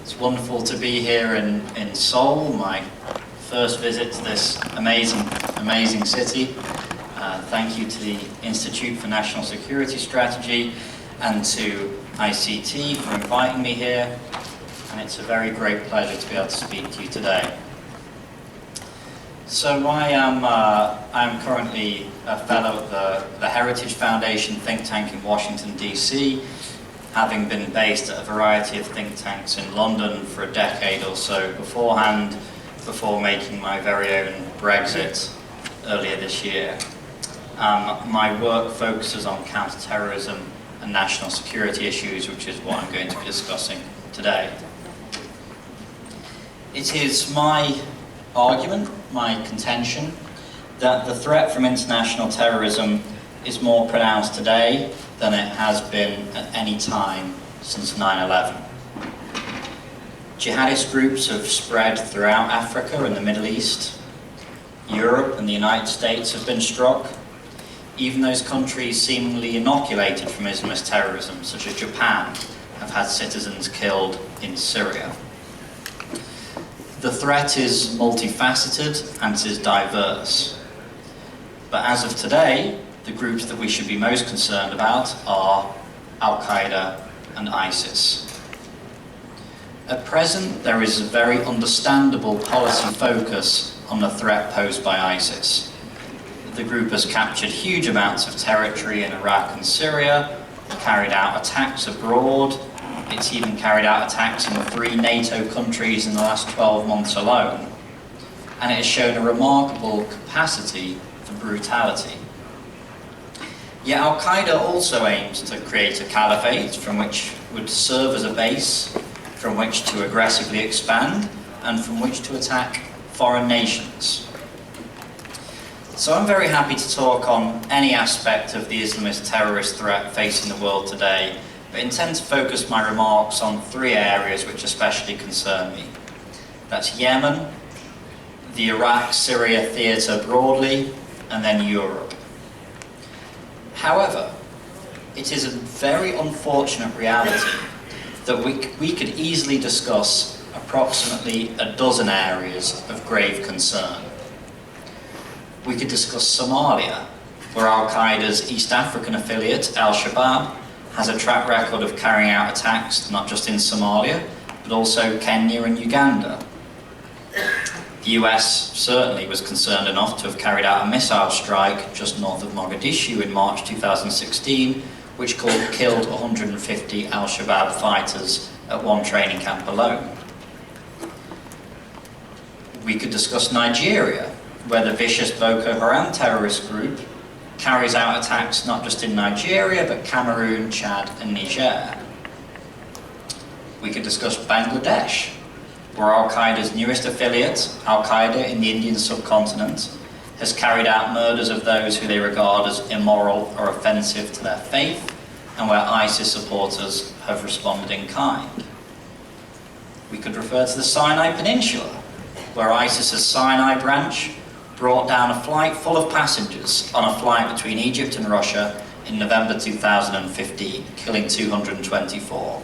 It's wonderful to be here in Seoul, my first visit to this amazing city. Thank you to the Institute for National Security Strategy and to ICT for inviting me here. And it's a very great pleasure to be able to speak to you today. So I'm currently a fellow at the Heritage Foundation think tank in Washington, D.C., having been based at a variety of think tanks in London for a decade or so beforehand, before making my very own Brexit earlier this year. My work focuses on counter-terrorism and national security issues, which is what I'm going to be discussing today. It is my argument, my contention, that the threat from international terrorism is more pronounced today than it has been at any time since 9/11. Jihadist groups have spread throughout Africa and the Middle East. Europe and the United States have been struck. Even those countries seemingly inoculated from Islamist terrorism, such as Japan, have had citizens killed in Syria. The threat is multifaceted and it is diverse. But as of today, the groups that we should be most concerned about are Al-Qaeda and ISIS. At present, there is a very understandable policy focus on the threat posed by ISIS. The group has captured huge amounts of territory in Iraq and Syria, carried out attacks abroad. It's even carried out attacks in 3 NATO countries in the last 12 months alone. And it has shown a remarkable capacity for brutality. Yet Al-Qaeda also aims to create a caliphate from which would serve as a base from which to aggressively expand and from which to attack foreign nations. So I'm very happy to talk on any aspect of the Islamist terrorist threat facing the world today, but intend to focus my remarks on 3 areas which especially concern me. That's Yemen, the Iraq-Syria theatre broadly, and then Europe. However, it is a very unfortunate reality that we could easily discuss approximately a dozen areas of grave concern. We could discuss Somalia, where Al-Qaeda's East African affiliate, Al-Shabaab, has a track record of carrying out attacks not just in Somalia, but also Kenya and Uganda. The US certainly was concerned enough to have carried out a missile strike just north of Mogadishu in March 2016, which killed 150 Al-Shabaab fighters at one training camp alone. We could discuss Nigeria, where the vicious Boko Haram terrorist group carries out attacks not just in Nigeria, but Cameroon, Chad, and Niger. We could discuss Bangladesh, where Al-Qaeda's newest affiliate, Al-Qaeda in the Indian subcontinent, has carried out murders of those who they regard as immoral or offensive to their faith, and where ISIS supporters have responded in kind. We could refer to the Sinai Peninsula, where ISIS's Sinai branch brought down a flight full of passengers on a flight between Egypt and Russia in November 2015, killing 224.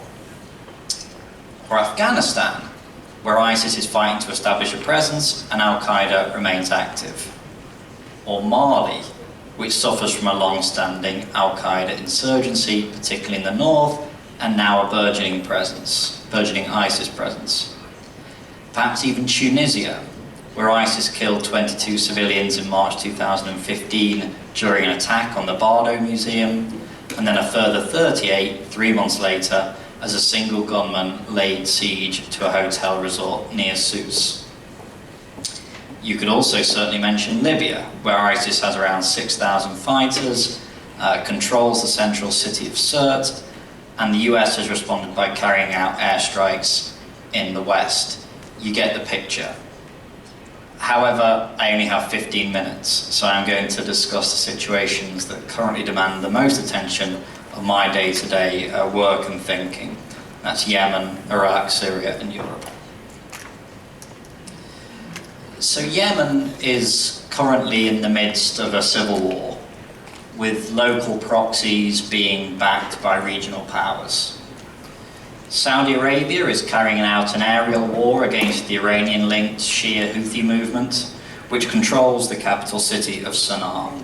Or Afghanistan, where ISIS is fighting to establish a presence and Al-Qaeda remains active. Or Mali, which suffers from a long-standing Al-Qaeda insurgency, particularly in the north, and now a burgeoning ISIS presence. Perhaps even Tunisia, where ISIS killed 22 civilians in March 2015 during an attack on the Bardo Museum, and then a further 38 3 months later as a single gunman laid siege to a hotel resort near Sousse. You could also certainly mention Libya, where ISIS has around 6,000 fighters, controls the central city of Sirte, and the US has responded by carrying out airstrikes in the west. You get the picture. However, I only have 15 minutes, so I'm going to discuss the situations that currently demand the most attention of my day-to-day work and thinking. That's Yemen, Iraq, Syria, and Europe. So Yemen is currently in the midst of a civil war, with local proxies being backed by regional powers. Saudi Arabia is carrying out an aerial war against the Iranian-linked Shia Houthi movement, which controls the capital city of Sana'a.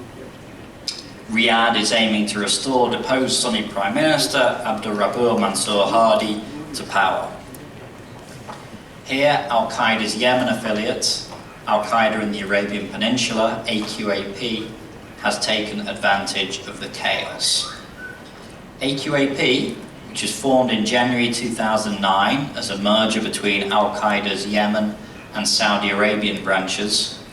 Riyadh is aiming to restore deposed Sunni Prime Minister Abdurrabur Mansour Hadi to power. Here, Al-Qaeda's Yemen affiliate, Al-Qaeda in the Arabian Peninsula, AQAP, has taken advantage of the chaos. AQAP, which was formed in January 2009 as a merger between Al-Qaeda's Yemen and Saudi Arabian branches,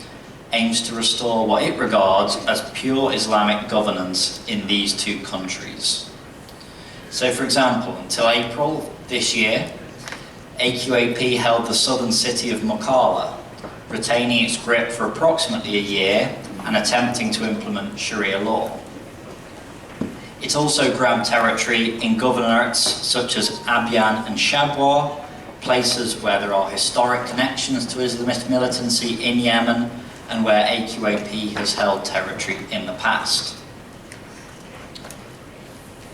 aims to restore what it regards as pure Islamic governance in these two countries. So, for example, until April this year, AQAP held the southern city of Mukalla, retaining its grip for approximately a year and attempting to implement Sharia law. It also grabbed territory in governorates such as Abyan and Shabwa, places where there are historic connections to Islamist militancy in Yemen and where AQAP has held territory in the past.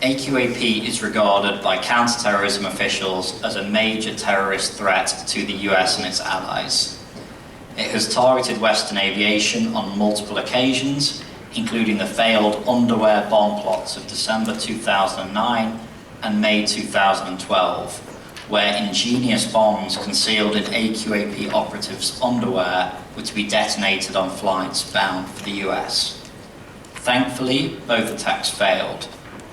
AQAP is regarded by counter-terrorism officials as a major terrorist threat to the US and its allies. It has targeted Western aviation on multiple occasions, including the failed underwear bomb plots of December 2009 and May 2012, where ingenious bombs concealed in AQAP operatives' underwear were to be detonated on flights bound for the US. Thankfully, both attacks failed,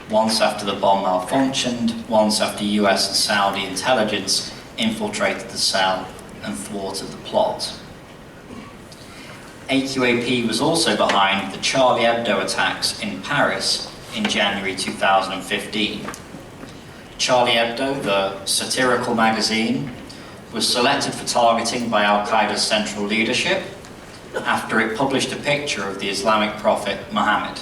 once after the bomb malfunctioned, once after US and Saudi intelligence infiltrated the cell and thwarted the plot. AQAP was also behind the Charlie Hebdo attacks in Paris in January 2015. Charlie Hebdo, the satirical magazine, was selected for targeting by Al-Qaeda's central leadership after it published a picture of the Islamic prophet Muhammad.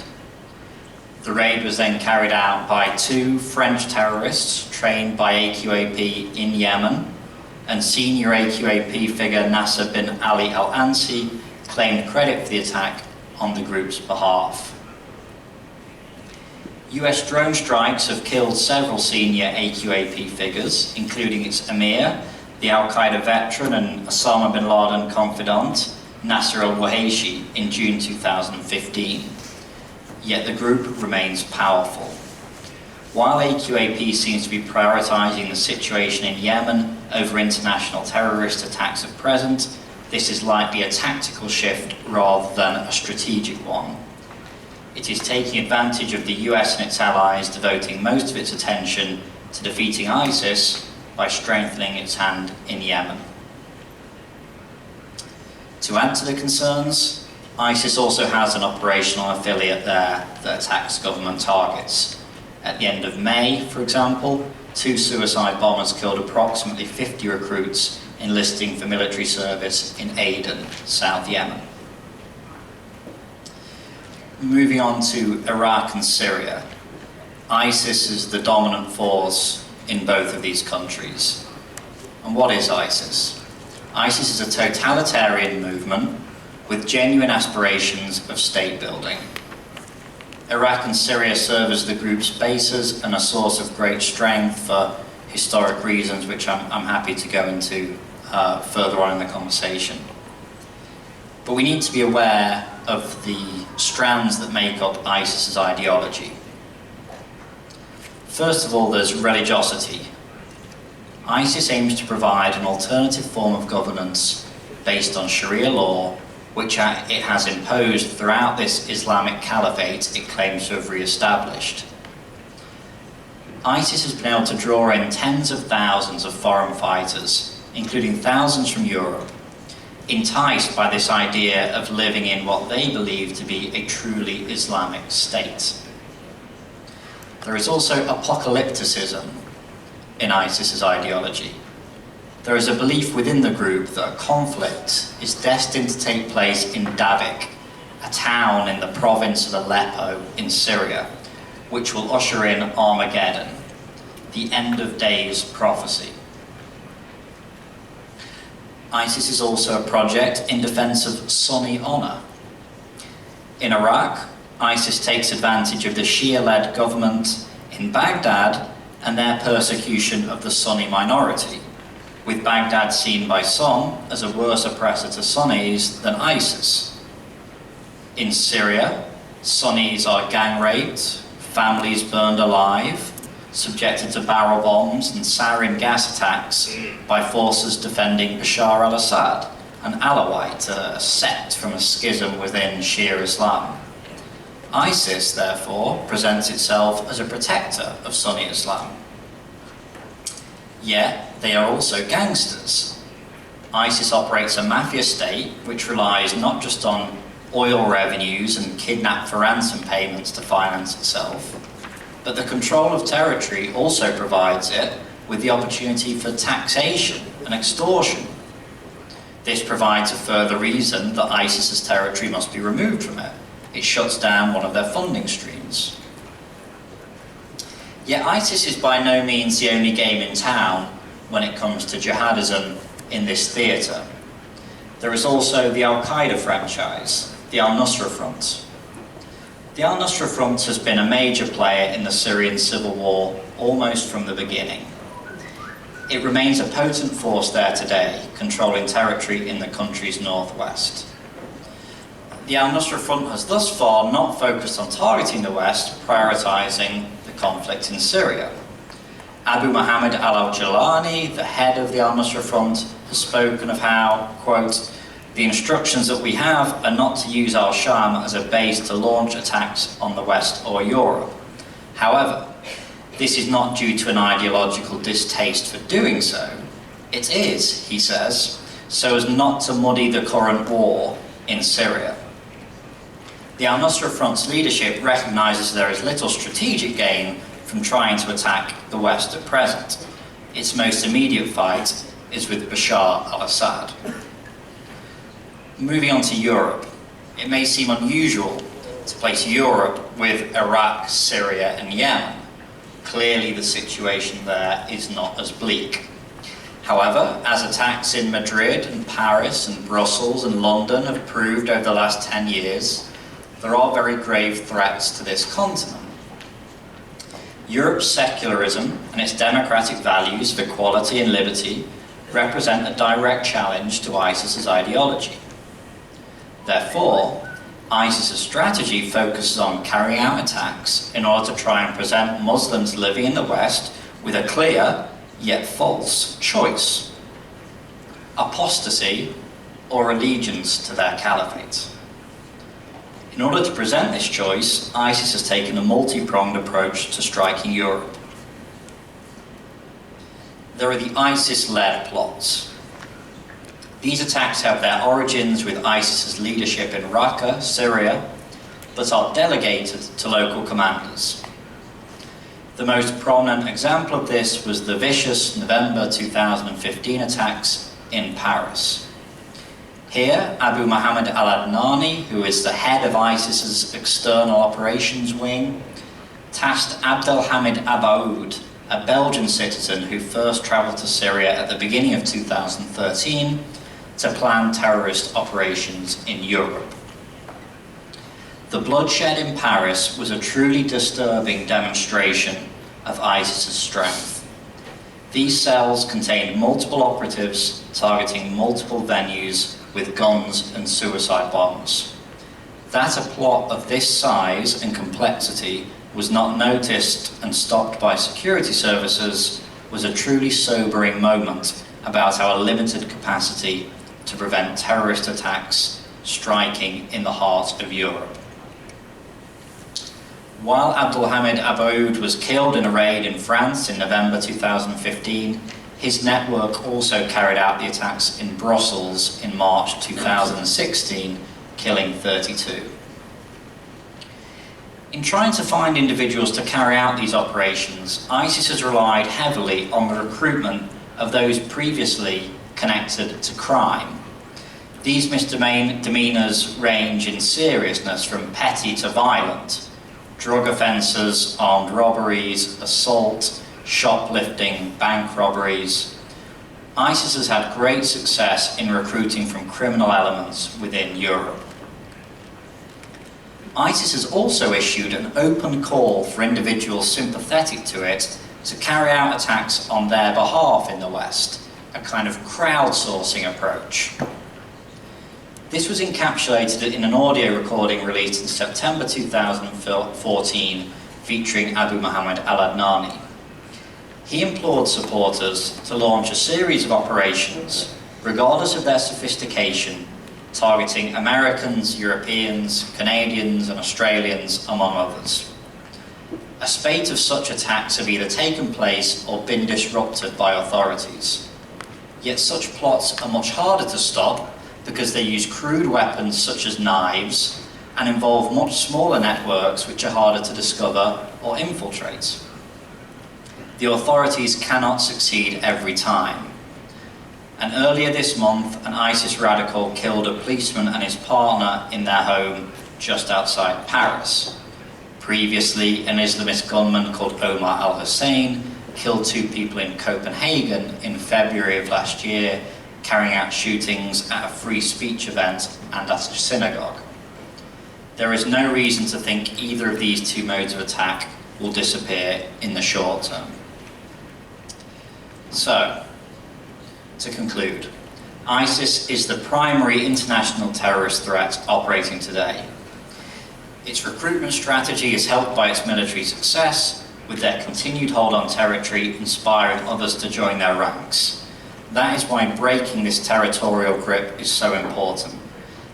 The raid was then carried out by two French terrorists trained by AQAP in Yemen, and senior AQAP figure Nasser bin Ali al-Ansi claimed credit for the attack on the group's behalf. US drone strikes have killed several senior AQAP figures, including its emir, the Al-Qaeda veteran and Osama bin Laden confidant, Nasser al-Wahishi, in June 2015. Yet the group remains powerful. While AQAP seems to be prioritizing the situation in Yemen over international terrorist attacks at present, this is likely a tactical shift rather than a strategic one. It is taking advantage of the US and its allies devoting most of its attention to defeating ISIS by strengthening its hand in Yemen. To add to the concerns, ISIS also has an operational affiliate there that attacks government targets. At the end of May, for example, 2 suicide bombers killed approximately 50 recruits enlisting for military service in Aden, South Yemen. Moving on to Iraq and Syria. ISIS is the dominant force in both of these countries. And what is ISIS? ISIS is a totalitarian movement with genuine aspirations of state building. Iraq and Syria serve as the group's bases and a source of great strength for historic reasons, which I'm happy to go into further on in the conversation. But we need to be aware of the strands that make up ISIS's ideology. First of all, there's religiosity. ISIS aims to provide an alternative form of governance based on Sharia law, which it has imposed throughout this Islamic caliphate it claims to have re-established. ISIS has been able to draw in tens of thousands of foreign fighters, including thousands from Europe, enticed by this idea of living in what they believe to be a truly Islamic state. There is also apocalypticism in ISIS's ideology. There is a belief within the group that a conflict is destined to take place in Davik, a town in the province of Aleppo in Syria, which will usher in Armageddon, the end of days prophecy. ISIS is also a project in defense of Sunni honor. In Iraq, ISIS takes advantage of the Shia-led government in Baghdad and their persecution of the Sunni minority, with Baghdad seen by some as a worse oppressor to Sunnis than ISIS. In Syria, Sunnis are gang raped, families burned alive, subjected to barrel bombs and sarin gas attacks by forces defending Bashar al-Assad, an Alawite, a sect from a schism within Shia Islam. ISIS, therefore, presents itself as a protector of Sunni Islam. Yet, they are also gangsters. ISIS operates a mafia state which relies not just on oil revenues and kidnap for ransom payments to finance itself, but the control of territory also provides it with the opportunity for taxation and extortion. This provides a further reason that ISIS's territory must be removed from it. It shuts down one of their funding streams. Yet ISIS is by no means the only game in town when it comes to jihadism in this theatre. There is also the Al-Qaeda franchise, the Al-Nusra Front. The Al-Nusra Front has been a major player in the Syrian civil war almost from the beginning. It remains a potent force there today, controlling territory in the country's northwest. The Al-Nusra Front has thus far not focused on targeting the West, prioritising the conflict in Syria. Abu Muhammad al-Awjalani, the head of the Al-Nusra Front, has spoken of how, quote, "The instructions that we have are not to use al-Sham as a base to launch attacks on the West or Europe. However, this is not due to an ideological distaste for doing so. It is," he says, "so as not to muddy the current war in Syria." The Al-Nusra Front's leadership recognises there is little strategic gain from trying to attack the West at present. Its most immediate fight is with Bashar al-Assad. Moving on to Europe, it may seem unusual to place Europe with Iraq, Syria and Yemen. Clearly the situation there is not as bleak. However, as attacks in Madrid and Paris and Brussels and London have proved over the last 10 years, there are very grave threats to this continent. Europe's secularism and its democratic values of equality and liberty represent a direct challenge to ISIS's ideology. Therefore, ISIS's strategy focuses on carrying out attacks in order to try and present Muslims living in the West with a clear, yet false, choice: apostasy or allegiance to their caliphate. In order to present this choice, ISIS has taken a multi-pronged approach to striking Europe. There are the ISIS-led plots. These attacks have their origins with ISIS's leadership in Raqqa, Syria, but are delegated to local commanders. The most prominent example of this was the vicious November 2015 attacks in Paris. Here, Abu Muhammad al-Adnani, who is the head of ISIS's external operations wing, tasked Abdelhamid Abaoud, a Belgian citizen who first travelled to Syria at the beginning of 2013, to plan terrorist operations in Europe. The bloodshed in Paris was a truly disturbing demonstration of ISIS's strength. These cells contained multiple operatives targeting multiple venues with guns and suicide bombs. That a plot of this size and complexity was not noticed and stopped by security services was a truly sobering moment about our limited capacity to prevent terrorist attacks striking in the heart of Europe. While Abdelhamid Abaoud was killed in a raid in France in November 2015, his network also carried out the attacks in Brussels in March 2016, killing 32. In trying to find individuals to carry out these operations, ISIS has relied heavily on the recruitment of those previously connected to crime. These misdemeanors range in seriousness from petty to violent: drug offences, armed robberies, assault, shoplifting, bank robberies. ISIS has had great success in recruiting from criminal elements within Europe. ISIS has also issued an open call for individuals sympathetic to it to carry out attacks on their behalf in the West, a kind of crowdsourcing approach. This was encapsulated in an audio recording released in September 2014 featuring Abu Muhammad al-Adnani. He implored supporters to launch a series of operations, regardless of their sophistication, targeting Americans, Europeans, Canadians and Australians, among others. A spate of such attacks have either taken place or been disrupted by authorities. Yet such plots are much harder to stop because they use crude weapons such as knives and involve much smaller networks which are harder to discover or infiltrate. The authorities cannot succeed every time. And earlier this month, an ISIS radical killed a policeman and his partner in their home just outside Paris. Previously, an Islamist gunman called Omar al-Hussein killed 2 people in Copenhagen in February of last year, carrying out shootings at a free speech event and at a synagogue. There is no reason to think either of these 2 modes of attack will disappear in the short term. So, to conclude, ISIS is the primary international terrorist threat operating today. Its recruitment strategy is helped by its military success, with their continued hold on territory inspiring others to join their ranks. That is why breaking this territorial grip is so important.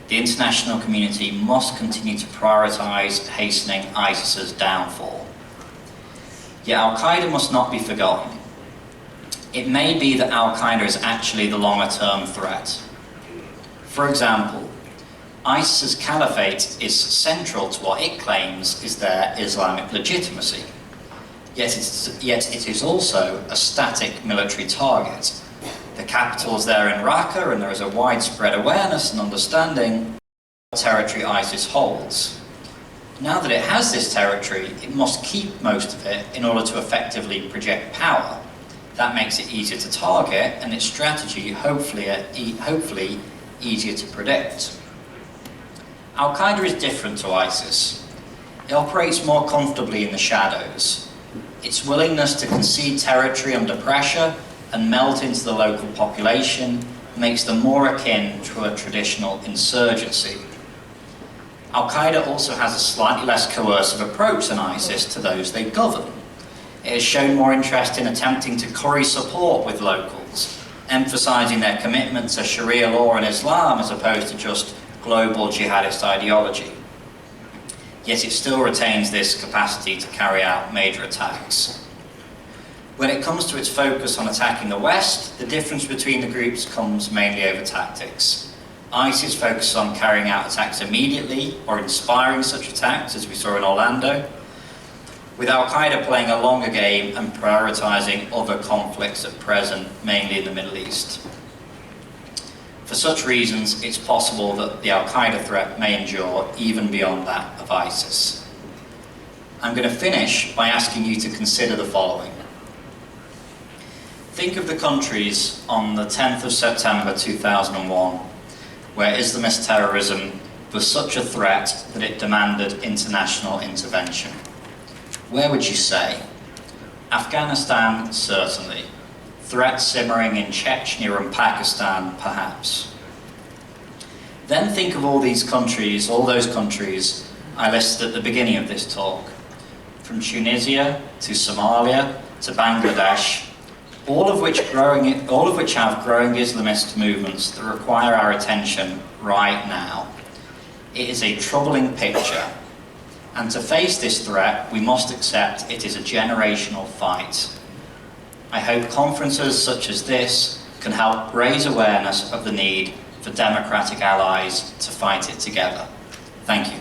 The international community must continue to prioritise hastening ISIS's downfall. Yet Al-Qaeda must not be forgotten. It may be that Al-Qaeda is actually the longer-term threat. For example, ISIS's caliphate is central to what it claims is their Islamic legitimacy. Yet it is also a static military target. The capital is there in Raqqa, and there is a widespread awareness and understanding of territory ISIS holds. Now that it has this territory, it must keep most of it in order to effectively project power. That makes it easier to target, and its strategy hopefully easier to predict. Al-Qaeda is different to ISIS. It operates more comfortably in the shadows. Its willingness to concede territory under pressure and melt into the local population makes them more akin to a traditional insurgency. Al-Qaeda also has a slightly less coercive approach than ISIS to those they govern. It has shown more interest in attempting to curry support with locals, emphasising their commitment to Sharia law and Islam as opposed to just global jihadist ideology. Yet it still retains this capacity to carry out major attacks. When it comes to its focus on attacking the West, the difference between the groups comes mainly over tactics. ISIS focuses on carrying out attacks immediately or inspiring such attacks, as we saw in Orlando, with Al-Qaeda playing a longer game and prioritising other conflicts at present, mainly in the Middle East. For such reasons, it's possible that the Al-Qaeda threat may endure even beyond that of ISIS. I'm going to finish by asking you to consider the following. Think of the countries on the 10th of September 2001, where Islamist terrorism was such a threat that it demanded international intervention. Where would you say? Afghanistan, certainly. Threats simmering in Chechnya and Pakistan, perhaps. Then think of all these countries, all those countries I listed at the beginning of this talk. From Tunisia to Somalia to Bangladesh, all of which have growing Islamist movements that require our attention right now. It is a troubling picture. And to face this threat, we must accept it is a generational fight. I hope conferences such as this can help raise awareness of the need for democratic allies to fight it together. Thank you.